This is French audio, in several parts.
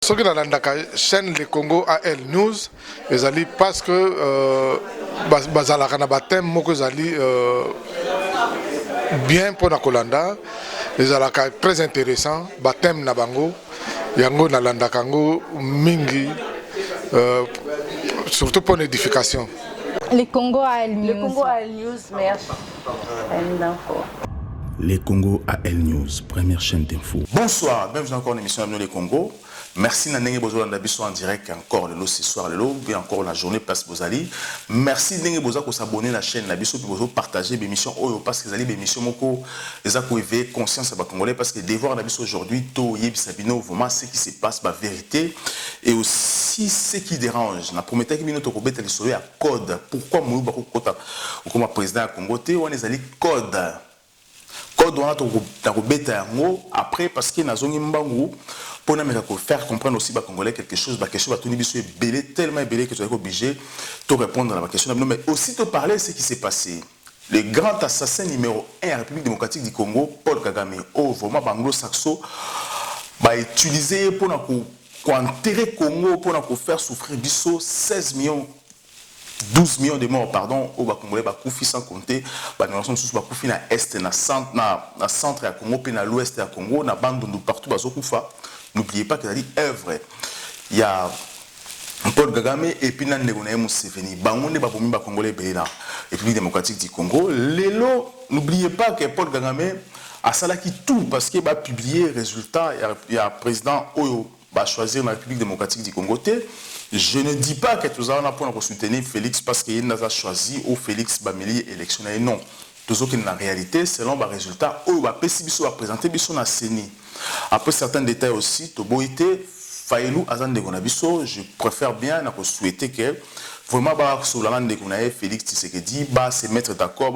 Ce que dans la chaîne Le Congo AL News, ils allaient parce que bazalaka na batem moko zali bien pour la Kolanda, ils allaient très intéressant batem na bango, yango na landa kango mingi, surtout pour l'édification. Les Congo AL News. Le Congo AL News, merci. Les Congo AL News, première chaîne d'info. Bonsoir, bienvenue encore à l'émission Les Congo. Merci Nandenge Bozo Landabiso en direct encore ce soir, et encore la journée Place Bozali. Merci Nandenge Bozo pour s'abonner à la chaîne Nabiso pour partager l'émission parce que les émissions moko les a éveiller conscience à Congolais parce que devoir Nabiso aujourd'hui to yebisabino vraiment ce qui se passe la vérité et aussi ce qui dérange. Na promettais que nous to kobeta les soleil à code. Pourquoi moi ba kota comme président Congo té on les ali code. Code on a to kobeta yango après parce que nazongi mbangu pour nous faire comprendre aussi aux Congolais quelque chose, question est belé, tellement belé que tu es obligé de répondre à la question. Mais aussi te parler de ce qui s'est passé. Le grand assassin numéro 1 de la République démocratique du Congo, Paul Kagame, vraiment anglo-saxon, va utiliser pour enterrer le Congo, pour faire souffrir 16 millions. 12 millions de morts, pardon, au Congolais, Bakoufi sans compter, Bakoufi na Est, na centre à Congo, puis na l'Ouest à Congo, na bande de partout, Bazokoufa. N'oubliez pas qu'il y a dit œuvre. Il y a Paul Kagame et puis Nandegounaye Mousseveni. Bangonde Baboumi Bakongolais Béla, République démocratique du Congo. Lélo, n'oubliez pas que Paul Kagame a salaki tout parce qu'il va publier résultat. Il y a un président Oyo va choisir la République démocratique du Congo. Je ne dis pas que tout ça on a pour soutenir Félix parce qu'il n'a pas choisi ou Félix Bameli électionné. Non. Tout que la réalité, selon les résultats, Oyo va présenter la CENI. Après certains détails aussi, Toboïté, Faïlou, Azan de Gonabiso, je préfère bien souhaiter que vraiment, sur la lande de Gonaï, Félix Tshisekedi, se mettre d'accord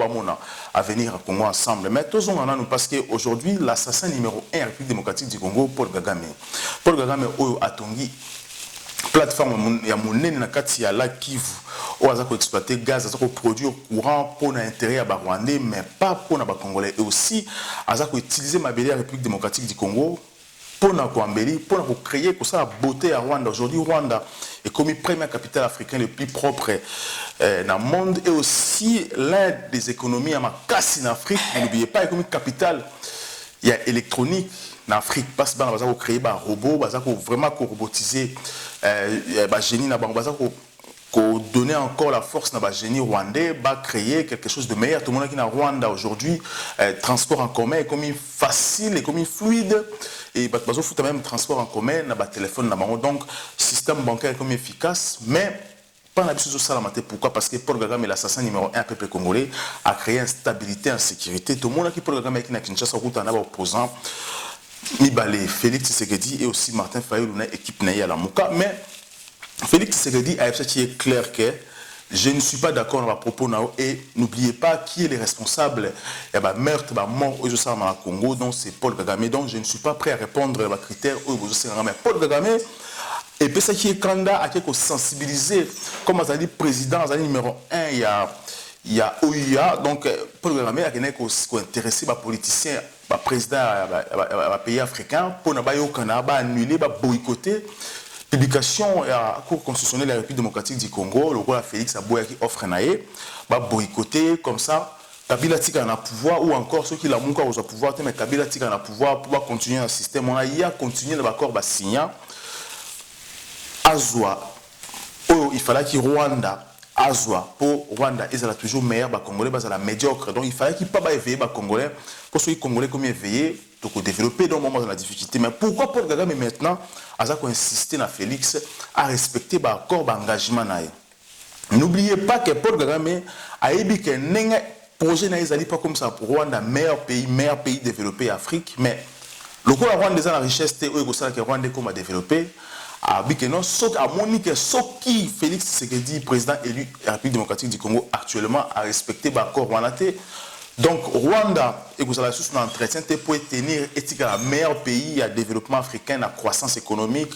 à venir à Congo ensemble. Mais tous on en a nous parce qu'aujourd'hui, l'assassin numéro 1 de la République démocratique du Congo, Paul Kagame. Paul Kagame, Oyo Atongi, plateforme ya monene na kati ya la Kivu o aza ko exploiter gaz aza ko produire courant pour l'intérêt à Rwandais mais pas pour na Congolais et aussi aza ko utiliser mabele ya République démocratique du Congo pour na koambeli pour na créer pour ça la beauté à Rwanda. Aujourd'hui Rwanda est comme première capitale africaine le plus propre dans le monde et aussi l'un des économies à makasi en Afrique. N'oubliez pas comme capitale il y a électronique en Afrique parce que on va créer des robots, on va vraiment robotiser génie na bango baza ko donner encore la force na génie rwandais va créer quelque chose de meilleur. Tout le monde qui na Rwanda aujourd'hui transport en commun est comme facile et comme fluide et bazo fout même transport en commun na téléphone na bango donc système bancaire est comme efficace mais pas la chose salamate. Pourquoi? Parce que Paul Kagame l'assassin numéro 1 peuple congolais a créé instabilité en sécurité. Tout le monde qui Paul Kagame qui na Kinshasa route en opposant Mibale, Félix Tshisekedi et aussi Martin Fayulu na équipe naïa la Mouka. Mais Félix Tshisekedi a été clair que je ne suis pas d'accord avec propos et n'oubliez pas qui est le responsable de la meurtre, de la mort au Congo, donc c'est Paul Kagame. Donc je ne suis pas prêt à répondre à les critères au mais Paul Kagame et puis ça qui est candidat à quelque sensibiliser comme on a dit président, on a dit numéro 1 il y a OUA, donc Paul Kagame a intéressé les politiciens, les présidents des pays africains pour annuler, boycotter la publication de la Cour constitutionnelle de la République démocratique du Congo, le roi Félix Aboya qui offre naé, boycotter comme ça, Kabila Tika a pouvoir ou encore ceux qui l'ont encore au pouvoir, mais Kabila Tika a pouvoir pour continuer un système, on a continué l'accord signé, Azwa, il fallait que Rwanda Azwa pour Rwanda ils sont toujours meilleurs Congolais ils sont médiocre donc il fallait qu'il pas éveiller Congolais pour ceux Congolais comme éveillé donc développer dans le moment de la difficulté mais pourquoi Paul Kagame maintenant a insisté na Félix à respecter l'accord d'engagement naé. N'oubliez pas que Paul Kagame a dit que n'enga projet na ezali pas comme ça pour Rwanda meilleur pays développé Afrique mais le coup la Rwanda des la richesse te au que Rwanda comme a développé à Monique, ce qui Félix Tshisekedi, président élu de la République démocratique du Congo, actuellement a respecté l'accord Rwanda. Donc, Rwanda, et vous avez sous l'entretien, pour tenir le meilleur pays à développement africain, à croissance économique,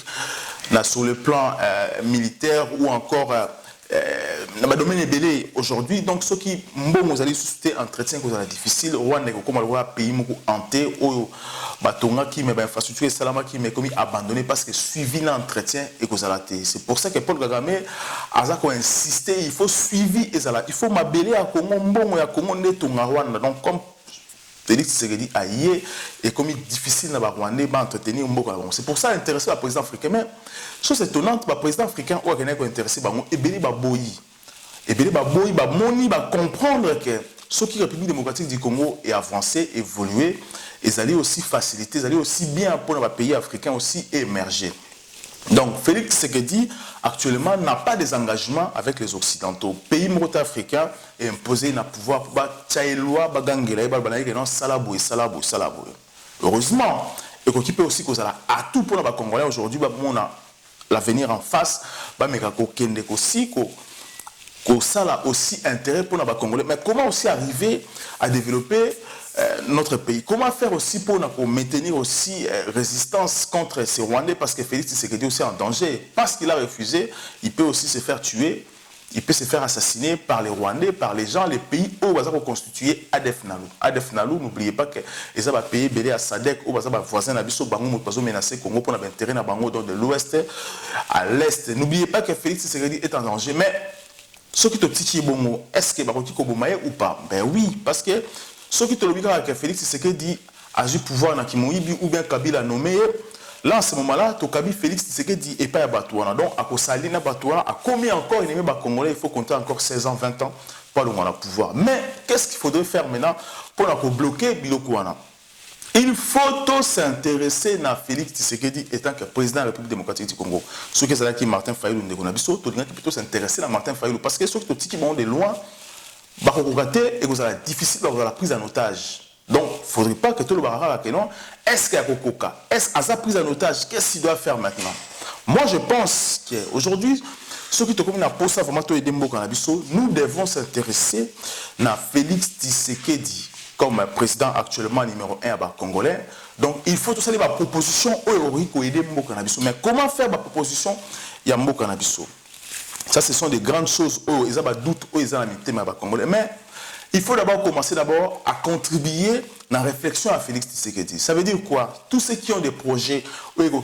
sur le plan militaire ou encore le domaine est belé aujourd'hui. Donc, ceux qui ont suscité entretien que c'est difficile, Rwanda comme le pays hanté, ou Batonga qui met infrastructure Salama qui met comme abandonné parce que suivi l'entretien et que ça l'a été. C'est pour ça que Paul Kagame a insisté, il faut suivi et ça il faut m'abeler à Congo bon et à Congo Netonga Rwanda. Donc, comme Félix Tshisekedi a yé et comme il est difficile de Rwandais entretenir un bon. C'est pour ça intéressé le président africain. Mais chose étonnante, le président africain ou est intéressé et Beli Baboyi. Et bien, il va comprendre que ce qui est la République démocratique du Congo est avancé, évolué, et ça allait aussi faciliter, ça allait aussi bien pour les pays africains aussi émerger. Donc, Félix Tshisekedi, actuellement, n'a pas des engagements avec les Occidentaux. Le pays africain est imposé un pouvoir pour loi, heureusement, et qu'on peut aussi causer à tout pour les Congolais aujourd'hui, on a l'avenir en face, mais aussi ça a aussi intérêt pour les Congolais. Mais comment aussi arriver à développer notre pays? Comment faire aussi pour maintenir aussi résistance contre ces Rwandais? Parce que Félix Tshisekedi est aussi en danger. Parce qu'il a refusé, il peut aussi se faire tuer, il peut se faire assassiner par les Rwandais, par les gens, les pays où ils vont constituer ADF Nalu. ADF Nalu, n'oubliez pas que les pays belé à Sadek, où les voisins n'habitent pas Bango, menacé Congo pour l'intérêt de Bango de l'ouest à l'est. N'oubliez pas que Félix Tshisekedi est en danger. Mais ceux qui te petit bongo, est-ce que Baroki Kobomaye ou pas? Ben oui, parce que ceux qui te l'obligent que Félix Tshisekedi a eu pouvoir dans Kimoïbi ou bien Kabila nommé, là en ce moment-là, to Kabi Félix Tshisekedi et pas à Batouana. Donc à Kosalina Batouana, à combien encore il est Congolais, il faut compter encore 16 ans, 20 ans pour le pouvoir. Mais qu'est-ce qu'il faudrait faire maintenant pour bloquer Bilokouana? Il faut s'intéresser à Félix Tshisekedi étant que président de la République démocratique du Congo. Ce qui est Martin Fayulu, il faut plutôt s'intéresser à Martin Fayulu parce que ceux qui vont de loin, et vous avez difficile dans la prise en otage. Donc, il ne faudrait pas que tout le barrage est-ce qu'il y a Kokoka? Est-ce qu'à sa prise en otage, qu'est-ce qu'il doit faire maintenant? Moi, je pense qu'aujourd'hui, ceux qui te communent à Posa, nous devons s'intéresser à Félix Tshisekedi comme président actuellement numéro 1 à Congolais. Donc, il faut tout ça, les propositions pour aider Mbo Canabiso. Mais comment faire ma proposition? Il y a Mbo Canabiso. Ça, ce sont des grandes choses où ils ont des doutes, où ils ont des thèmes à Congolais. Mais il faut d'abord commencer à contribuer dans la réflexion à Félix Tshisekedi. Ça veut dire quoi? Tous ceux qui ont des projets où ils vont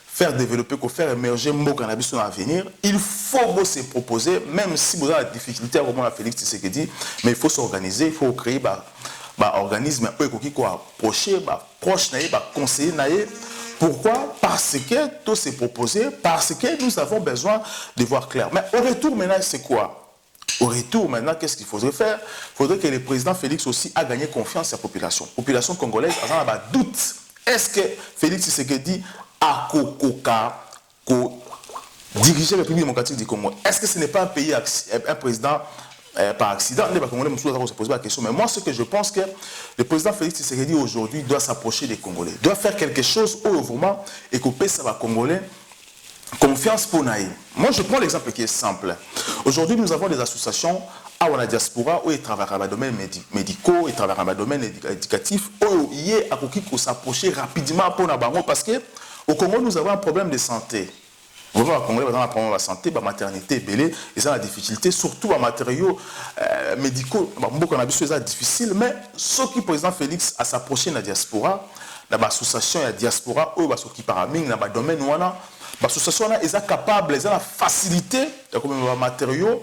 faire développer, faire émerger Mbo Canabiso dans l'avenir, il faut se proposer, même si vous avez la difficulté à remonter à Félix Tshisekedi, mais il faut s'organiser, il faut créer un organisme qui est approché, proche, conseiller. Pourquoi? Parce que tout s'est proposé, parce que nous avons besoin de voir clair. Mais au retour maintenant, c'est quoi? Au retour maintenant, qu'est-ce qu'il faudrait faire? Il faudrait que le président Félix aussi a gagné confiance à la population. La population congolaise a un doute. Est-ce que Félix Tshisekedi a dirigé la République démocratique du Congo? Est-ce que ce n'est pas un pays, un président par accident? Les Congolais se posent la question. Mais moi, ce que je pense que le président Félix Tshisekedi aujourd'hui doit s'approcher des Congolais, doit faire quelque chose où vraiment et que ça va Congolais confiance pour naï. Moi, je prends l'exemple qui est simple. Aujourd'hui, nous avons des associations à la diaspora où ils travaillent dans le domaine médical, ils travaillent dans le domaine éducatif, où il y a à s'approcher rapidement pour nous parce qu'au Congo, nous avons un problème de santé. Vraiment, au Congo, nous avons un problème de santé, la maternité, et ça a la difficulté, surtout en matériaux médicaux. Beaucoup de choses sont difficiles, mais ce qui, par exemple, Félix, à s'approcher de la diaspora, dans l'association de la diaspora, où ils s'occupent dans le domaine où l'association est capable, ils ont la facilité, comme les matériaux,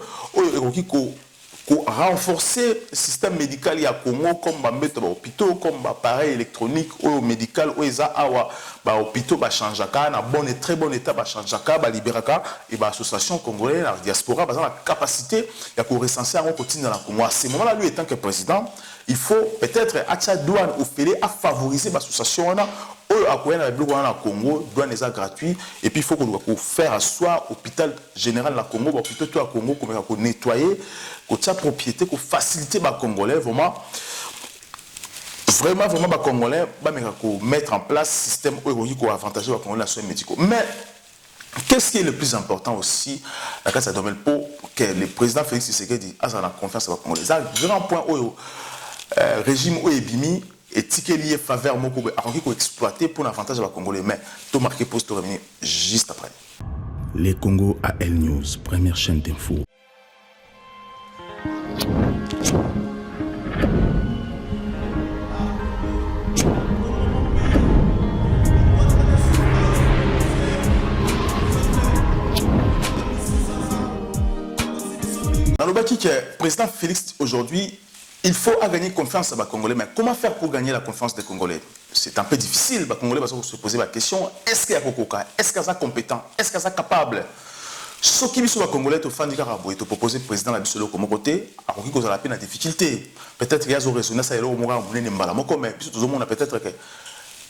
pour renforcer le système médical à Congo, comme les hôpitaux, comme les appareils électroniques ou médicaux, où ils ont des hôpitaux qui changent, dans très bon état, qui changent, qui libèrent, et l'association congolaise, la diaspora, ils ont la capacité de recenser un quotidien dans le Congo. À ce moment-là, lui, étant que président, il faut peut-être à Tchadouane ou Félé à favoriser l'association au Congo, douane est gratuit, et puis il faut qu'on faire soit hôpital général à Congo, hôpital tout à Congo, qu'on nettoyer, qu'on tient propriété, qu'on faciliter les Congolais, vraiment, les Congolais, qu'on mettre en place un système qui va avantager les Congolais dans les soins médicaux. Mais qu'est-ce qui est le plus important aussi, dans le domaine pour que le président Félix Tshisekedi ait la confiance dans les Congolais? C'est un grand point où régime où Ebimi et ticket lié faveur moko a exploité pour l'avantage des Congolais. Mais tout marqué pour se revenir juste après. Les Congo AL News, première chaîne d'info. Le président Félix, aujourd'hui, il faut gagner confiance à les Congolais. Mais comment faire pour gagner la confiance des Congolais? C'est un peu difficile. Les Congolais vont se poser la question, est-ce qu'il y a Kokoka? Est-ce qu'il y a compétent? Est-ce qu'il y a capable? Ce qui est Congolais, tu as proposé le président Labissolo comme côté, à qui cause la peine la difficulté. Peut-être qu'il y a des raisons, ça y est, mais tout le monde peut-être que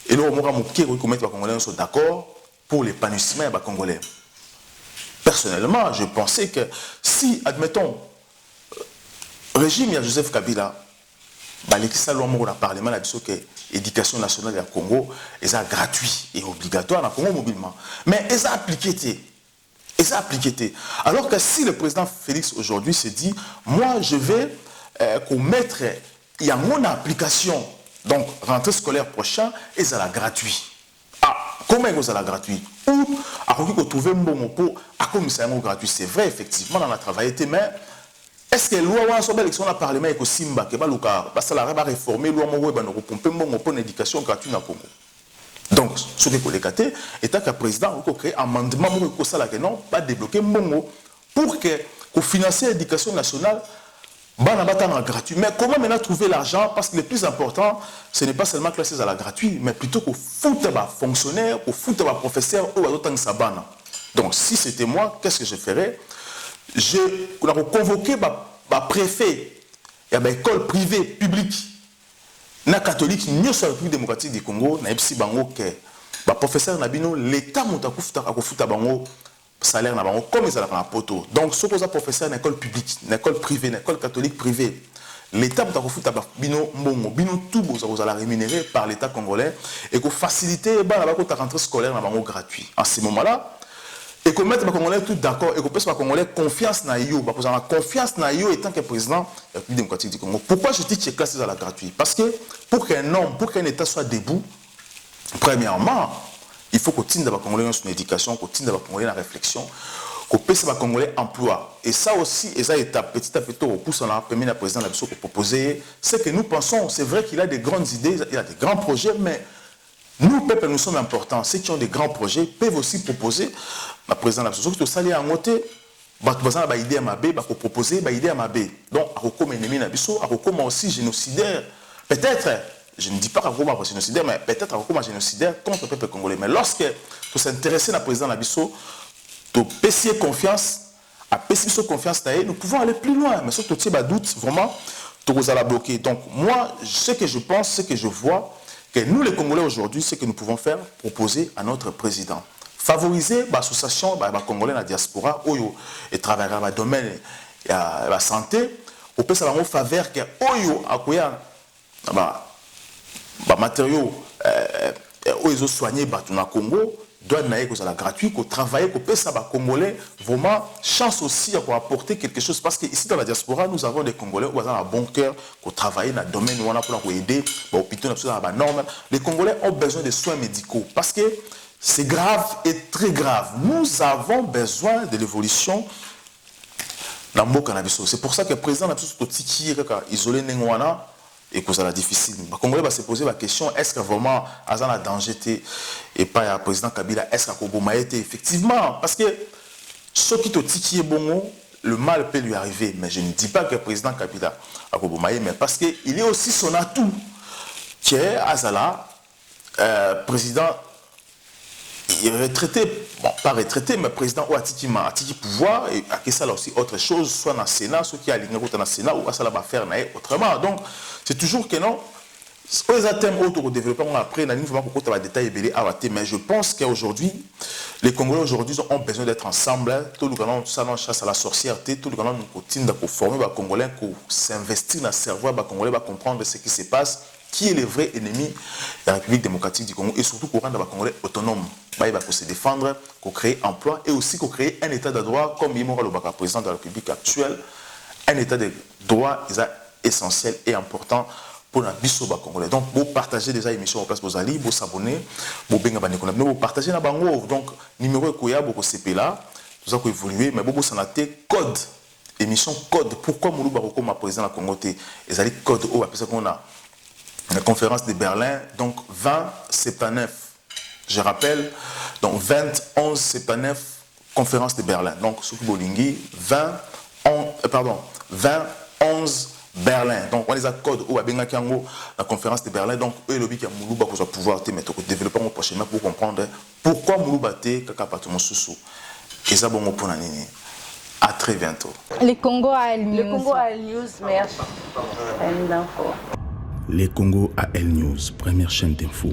et là, les Congolais sont d'accord pour l'épanouissement des Congolais. Personnellement, je pensais que si, admettons, régime il y a Joseph Kabila, le Parlement a dit que l'éducation nationale du Congo est gratuit et obligatoire dans le Congo mobilement. Mais ils ont appliqué. Alors que si le président Félix aujourd'hui se dit, moi je vais mettre, il y a mon application, donc rentrée scolaire prochain, et ça sera gratuit. Ah, comment est-ce que ça sera gratuit? Ou, à quoi qu'on trouve un bon mot pour, à quoi c'est gratuit? C'est vrai, effectivement, on a travaillé, mais est-ce que loi sur l'élection à Parlement et que Simba, que ça va réformer, loi va nous repomper une éducation gratuite dans le Congo? Donc, ce que vous avez est que le président a créé un amendement pour que non, pas débloquer Mongo pour que financer l'éducation nationale gratuit. Mais comment maintenant trouver l'argent? Parce que le plus important, ce n'est pas seulement que c'est à la gratuit, mais plutôt qu'au foot fonctionnaire, au foot professeur ou à d'autres sabana. Donc, si c'était moi, qu'est-ce que je ferais? Je convoqué le préfet et l'école privée publique na catholique nous sur la République démocratique du Congo na epsi bango que ba professeur na bino l'état monta kufuta bango salaire na bango comme ils ont un poto. Donc ce que professeur na école publique, na école privée, na école catholique privée, l'état monta kufuta bino mbongo bino tout vous allez rémunérer par l'état congolais et que faciliter ba na ba rentrée scolaire na bango gratuit. En ce moment-là, et qu'on mette les Congolais tout d'accord et qu'on puisse les Congolais confiance dans yo, parce qu'on a confiance dans yo étant que président de la République démocratique du Congo. Pourquoi je dis que c'est classé à la gratuite? Parce que pour qu'un homme, pour qu'un État soit debout, premièrement, il faut qu'on tienne les Congolais dans son éducation, qu'on tienne les Congolais dans la réflexion, qu'on puisse les Congolais emploi. Et ça aussi, et ça étape petit à petit, au pouce on a permis le président de la pour proposer, c'est que nous pensons, c'est vrai qu'il a des grandes idées, il a des grands projets, mais nous, peuple, nous sommes importants. Ceux qui ont des grands projets peuvent aussi proposer. Le président de la société, ça allait en côté, bah idée à ma b, bah proposer, bah idée à ma b. Donc, à recommandé ennemi nabiso, à recommandé aussi génocidaire. Peut-être, je ne dis pas à recommandé génocidaire, mais peut-être à recommandé génocidaire contre le peuple congolais. Mais lorsque tu s'intéresser à la président nabiso, tu pèses confiance, à pèses confiance, nous pouvons aller plus loin. Mais si tu as doute, vraiment, tu vas la bloquer. Donc, moi, ce que je pense, ce que je vois, que nous, les Congolais, aujourd'hui, ce que nous pouvons faire, proposer à notre président. Favoriser l'association Congolais dans la diaspora, et travailler dans le domaine de la santé, on peut savoir faveur que matériaux ils ont soigné le Congo, doit être gratuit, qu'on travaille, qu'on peut savoir Congolais, vraiment, chance aussi à apporter quelque chose. Parce qu'ici, dans la diaspora, nous avons des Congolais qui ont un bon cœur, qui travaillent dans le domaine où on a pour aider, les Congolais ont besoin de soins médicaux. Parce que c'est grave et très grave. Nous avons besoin de l'évolution dans le cannabis. C'est pour ça que le président a isolé Nengwana et que ça difficile. Les Congolais vont se poser la question, est-ce que vraiment Azan a danger et pas le président Kabila, est-ce qu'il a été effectivement? Parce que ce qui est bon, le mal peut lui arriver. Mais je ne dis pas que le président Kabila a Kobomaye, mais parce qu'il est aussi son atout, qui est Azala, président. Il est retraité, bon, pas retraité, mais président ou Atiki pouvoir, et à ça là aussi autre chose, soit dans le Sénat, soit qui a aligné dans le Sénat, ou à ça là va faire autrement. Donc, c'est toujours que non, les thèmes autour du développement après, il faut pas qu'on détail mais je pense qu'aujourd'hui, les Congolais aujourd'hui ont besoin d'être ensemble, tout le monde ça non chasse à la sorcière, tout le monde continue de former les Congolais, pour s'investir dans le cerveau, les Congolais va comprendre ce qui se passe. Qui est le vrai ennemi de la République démocratique du Congo et surtout pour rendre les Congolais autonomes. Il va se défendre, pour créer emploi et aussi pour créer un état de droit comme Yimora Lobaka, président de la République actuelle. Un état de droit est essentiel et important pour la biso Congolais. Donc, vous partagez déjà l'émission en place, vous allez, vous s'abonner, vous partagez la bango. Donc, numéro Koya, vous CP là, vous avez évolué, mais vous avez code émission code pourquoi Moulouba Rokoma président de la Congo et les code où après ça qu'on a la conférence de Berlin donc 2079 je rappelle donc 2179 conférence de Berlin donc Souki Bolingi 2011 Berlin donc on les a code où a benga kiango la conférence de Berlin donc eux lobby qui a Moulouba pour pouvoir te mettre développer prochainement pour comprendre pourquoi Moulouba te kaka patomo susu et ça bon pour nini. À très bientôt. Le Congo a El News. Le Congo a El News, merci. Les Congo AL News, première chaîne d'info.